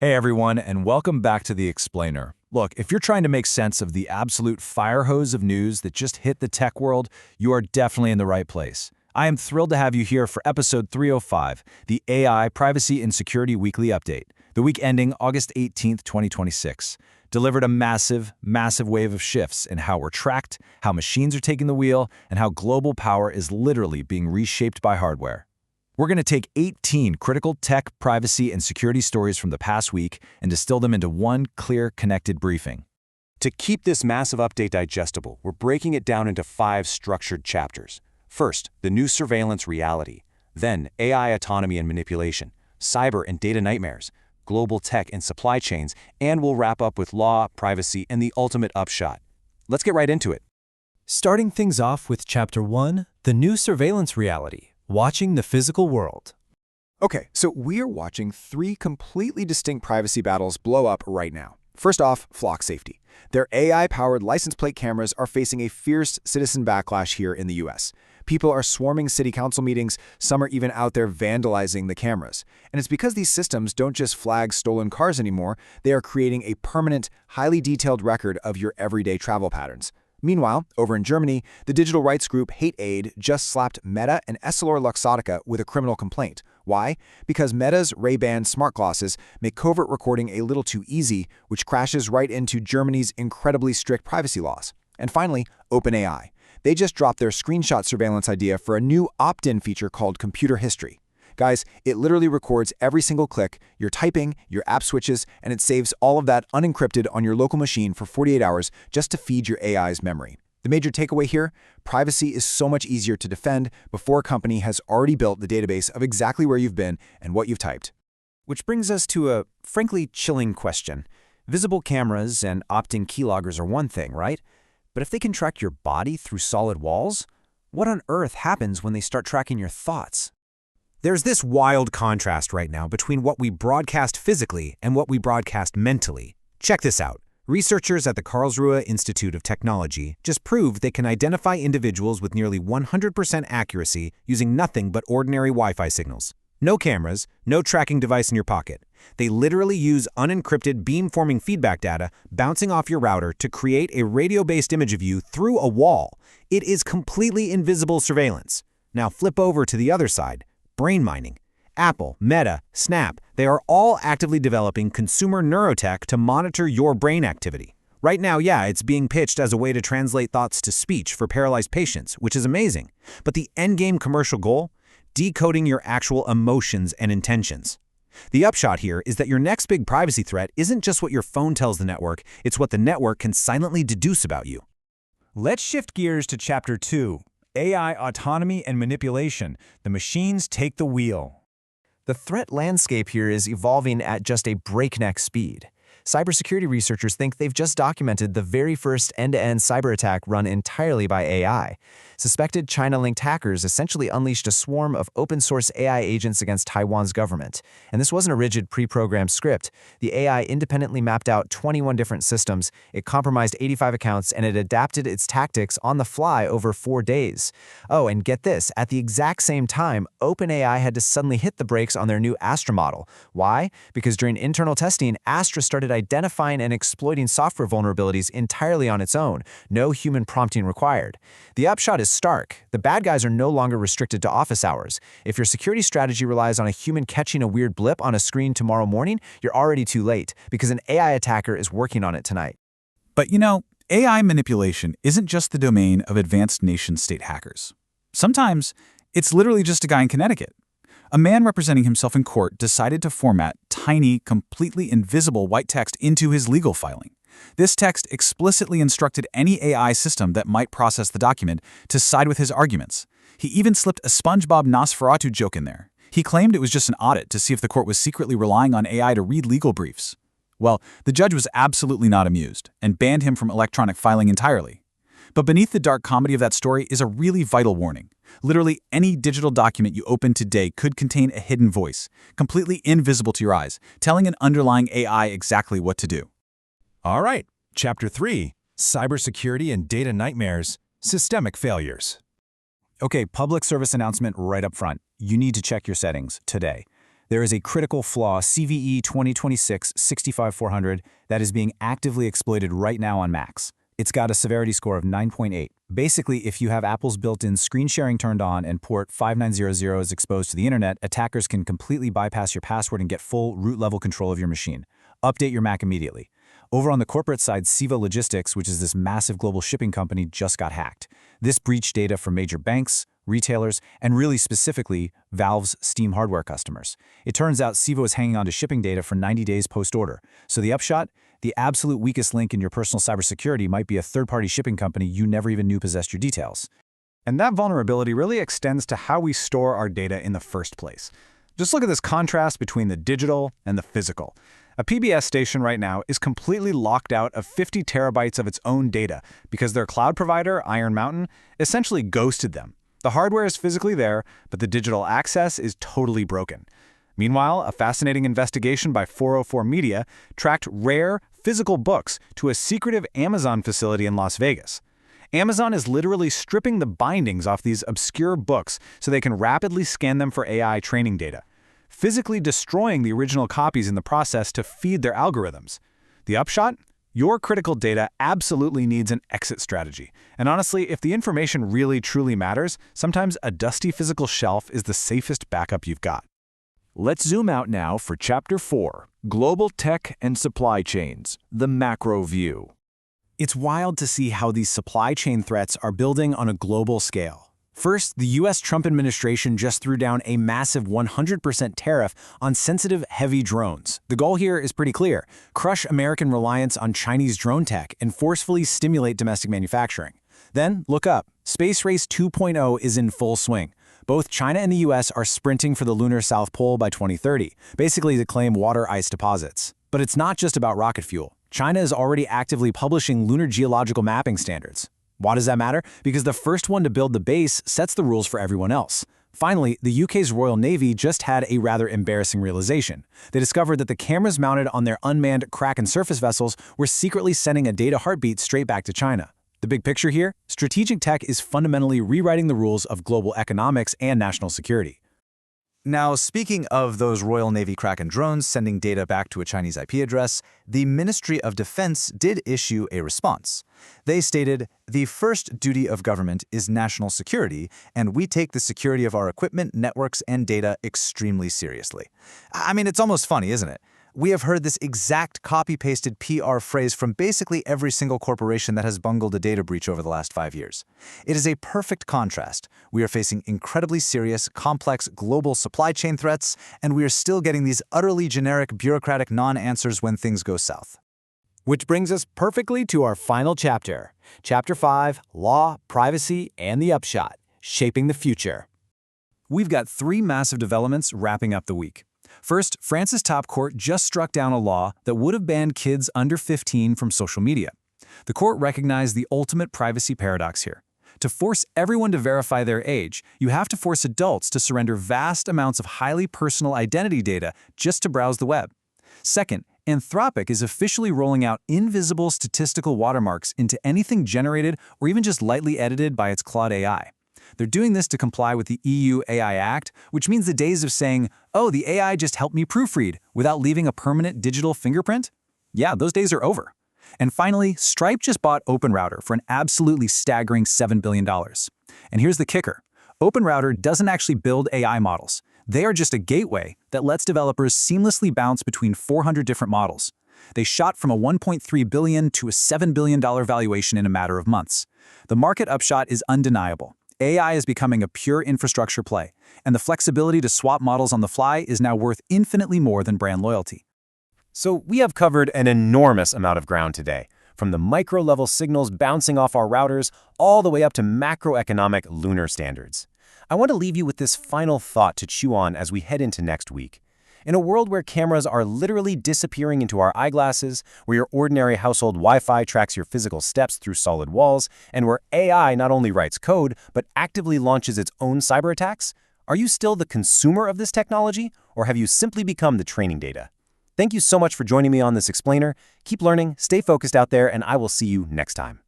Hey everyone, and welcome back to The Explainer. Look, if you're trying to make sense of the absolute fire hose of news that just hit the tech world, you are definitely in the right place. I am thrilled to have you here for episode 305, the AI Privacy and Security Weekly Update, the week ending August 18th, 2026. Delivered a massive wave of shifts in how we're tracked, how machines are taking the wheel, and how global power is literally being reshaped by hardware. We're going to take 18 critical tech, privacy, and security stories from the past week and distill them into one clear, connected briefing. To keep this massive update digestible, we're breaking it down into 5 structured chapters. First, the new surveillance reality. Then, AI autonomy and manipulation, cyber and data nightmares, global tech and supply chains, and we'll wrap up with law, privacy, and the ultimate upshot. Let's get right into it. Starting things off with Chapter 1, the new surveillance reality. Watching the physical world. Okay, so we are watching 3 completely distinct privacy battles blow up right now. First off, flock safety. Their AI-powered license plate cameras are facing a fierce citizen backlash here in the US. People are swarming city council meetings, some are even out there vandalizing the cameras. And it's because these systems don't just flag stolen cars anymore, they are creating a permanent, highly detailed record of your everyday travel patterns. Meanwhile, over in Germany, the digital rights group Hate Aid just slapped Meta and EssilorLuxottica with a criminal complaint. Why? Because Meta's Ray-Ban smart glasses make covert recording a little too easy, which crashes right into Germany's incredibly strict privacy laws. And finally, OpenAI. They just dropped their screenshot surveillance idea for a new opt-in feature called Computer History. Guys, it literally records every single click, your typing, your app switches, and it saves all of that unencrypted on your local machine for 48 hours just to feed your AI's memory. The major takeaway here, privacy is so much easier to defend before a company has already built the database of exactly where you've been and what you've typed. Which brings us to a frankly chilling question. Visible cameras and opt-in keyloggers are one thing, right? But if they can track your body through solid walls, what on earth happens when they start tracking your thoughts? There's this wild contrast right now between what we broadcast physically and what we broadcast mentally. Check this out. Researchers at the Karlsruhe Institute of Technology just proved they can identify individuals with nearly 100% accuracy using nothing but ordinary Wi-Fi signals. No cameras, no tracking device in your pocket. They literally use unencrypted beamforming feedback data bouncing off your router to create a radio-based image of you through a wall. It is completely invisible surveillance. Now flip over to the other side. Brain mining. Apple, Meta, Snap, they are all actively developing consumer neurotech to monitor your brain activity. Right now, yeah, it's being pitched as a way to translate thoughts to speech for paralyzed patients, which is amazing. But the endgame commercial goal? Decoding your actual emotions and intentions. The upshot here is that your next big privacy threat isn't just what your phone tells the network, it's what the network can silently deduce about you. Let's shift gears to Chapter 2, AI autonomy and manipulation. The machines take the wheel. The threat landscape here is evolving at just a breakneck speed. Cybersecurity researchers think they've just documented the very first end-to-end cyber attack run entirely by AI. Suspected China-linked hackers essentially unleashed a swarm of open-source AI agents against Taiwan's government. And this wasn't a rigid pre-programmed script. The AI independently mapped out 21 different systems, it compromised 85 accounts, and it adapted its tactics on the fly over 4 days. Oh, and get this, at the exact same time, OpenAI had to suddenly hit the brakes on their new Astra model. Why? Because during internal testing, Astra started identifying and exploiting software vulnerabilities entirely on its own, no human prompting required. The upshot is stark. The bad guys are no longer restricted to office hours. If your security strategy relies on a human catching a weird blip on a screen tomorrow morning, you're already too late, because an AI attacker is working on it tonight. But you know, AI manipulation isn't just the domain of advanced nation-state hackers. Sometimes, it's literally just a guy in Connecticut. A man representing himself in court decided to format tiny, completely invisible white text into his legal filing. This text explicitly instructed any AI system that might process the document to side with his arguments. He even slipped a SpongeBob Nosferatu joke in there. He claimed it was just an audit to see if the court was secretly relying on AI to read legal briefs. Well, the judge was absolutely not amused and banned him from electronic filing entirely. But beneath the dark comedy of that story is a really vital warning. Literally any digital document you open today could contain a hidden voice, completely invisible to your eyes, telling an underlying AI exactly what to do. All right, Chapter 3, Cybersecurity and Data Nightmares, Systemic Failures. Okay, public service announcement right up front. You need to check your settings today. There is a critical flaw, CVE 2026-65400, that is being actively exploited right now on Macs. It's got a severity score of 9.8. Basically, if you have Apple's built-in screen sharing turned on and port 5900 is exposed to the internet, attackers can completely bypass your password and get full root-level control of your machine. Update your Mac immediately. Over on the corporate side, Siva Logistics, which is this massive global shipping company, just got hacked. This breached data from major banks, retailers, and really specifically, Valve's Steam hardware customers. It turns out Siva was hanging on to shipping data for 90 days post-order. So the upshot? The absolute weakest link in your personal cybersecurity might be a third-party shipping company you never even knew possessed your details. And that vulnerability really extends to how we store our data in the first place. Just look at this contrast between the digital and the physical. A PBS station right now is completely locked out of 50 terabytes of its own data because their cloud provider, Iron Mountain, essentially ghosted them. The hardware is physically there, but the digital access is totally broken. Meanwhile, a fascinating investigation by 404 Media tracked rare, physical books to a secretive Amazon facility in Las Vegas. Amazon is literally stripping the bindings off these obscure books so they can rapidly scan them for AI training data, physically destroying the original copies in the process to feed their algorithms. The upshot? Your critical data absolutely needs an exit strategy. And honestly, if the information really truly matters, sometimes a dusty physical shelf is the safest backup you've got. Let's zoom out now for Chapter 4, Global Tech and Supply Chains, the Macro View. It's wild to see how these supply chain threats are building on a global scale. First, the U.S. Trump administration just threw down a massive 100% tariff on sensitive, heavy drones. The goal here is pretty clear: crush American reliance on Chinese drone tech and forcefully stimulate domestic manufacturing. Then, look up. Space Race 2.0 is in full swing. Both China and the U.S. are sprinting for the lunar South Pole by 2030, basically to claim water ice deposits. But it's not just about rocket fuel. China is already actively publishing lunar geological mapping standards. Why does that matter? Because the first one to build the base sets the rules for everyone else. Finally, the UK's Royal Navy just had a rather embarrassing realization. They discovered that the cameras mounted on their unmanned Kraken surface vessels were secretly sending a data heartbeat straight back to China. The big picture here? Strategic tech is fundamentally rewriting the rules of global economics and national security. Now, speaking of those Royal Navy Kraken drones sending data back to a Chinese IP address, the Ministry of Defense did issue a response. They stated, "The first duty of government is national security, and we take the security of our equipment, networks, and data extremely seriously." I mean, it's almost funny, isn't it? We have heard this exact copy-pasted PR phrase from basically every single corporation that has bungled a data breach over the last 5 years. It is a perfect contrast. We are facing incredibly serious, complex global supply chain threats, and we are still getting these utterly generic, bureaucratic non-answers when things go south. Which brings us perfectly to our final chapter. Chapter 5, Law, Privacy, and the Upshot, Shaping the Future. We've got 3 massive developments wrapping up the week. First, France's top court just struck down a law that would have banned kids under 15 from social media. The court recognized the ultimate privacy paradox here. To force everyone to verify their age, you have to force adults to surrender vast amounts of highly personal identity data just to browse the web. Second, Anthropic is officially rolling out invisible statistical watermarks into anything generated or even just lightly edited by its Claude AI. They're doing this to comply with the EU AI Act, which means the days of saying, "Oh, the AI just helped me proofread," without leaving a permanent digital fingerprint? Yeah, those days are over. And finally, Stripe just bought OpenRouter for an absolutely staggering $7 billion. And here's the kicker. OpenRouter doesn't actually build AI models. They are just a gateway that lets developers seamlessly bounce between 400 different models. They shot from a $1.3 billion to a $7 billion valuation in a matter of months. The market upshot is undeniable. AI is becoming a pure infrastructure play, and the flexibility to swap models on the fly is now worth infinitely more than brand loyalty. So we have covered an enormous amount of ground today, from the micro-level signals bouncing off our routers all the way up to macroeconomic lunar standards. I want to leave you with this final thought to chew on as we head into next week. In a world where cameras are literally disappearing into our eyeglasses, where your ordinary household Wi-Fi tracks your physical steps through solid walls, and where AI not only writes code, but actively launches its own cyber attacks, are you still the consumer of this technology, or have you simply become the training data? Thank you so much for joining me on this explainer. Keep learning, stay focused out there, and I will see you next time.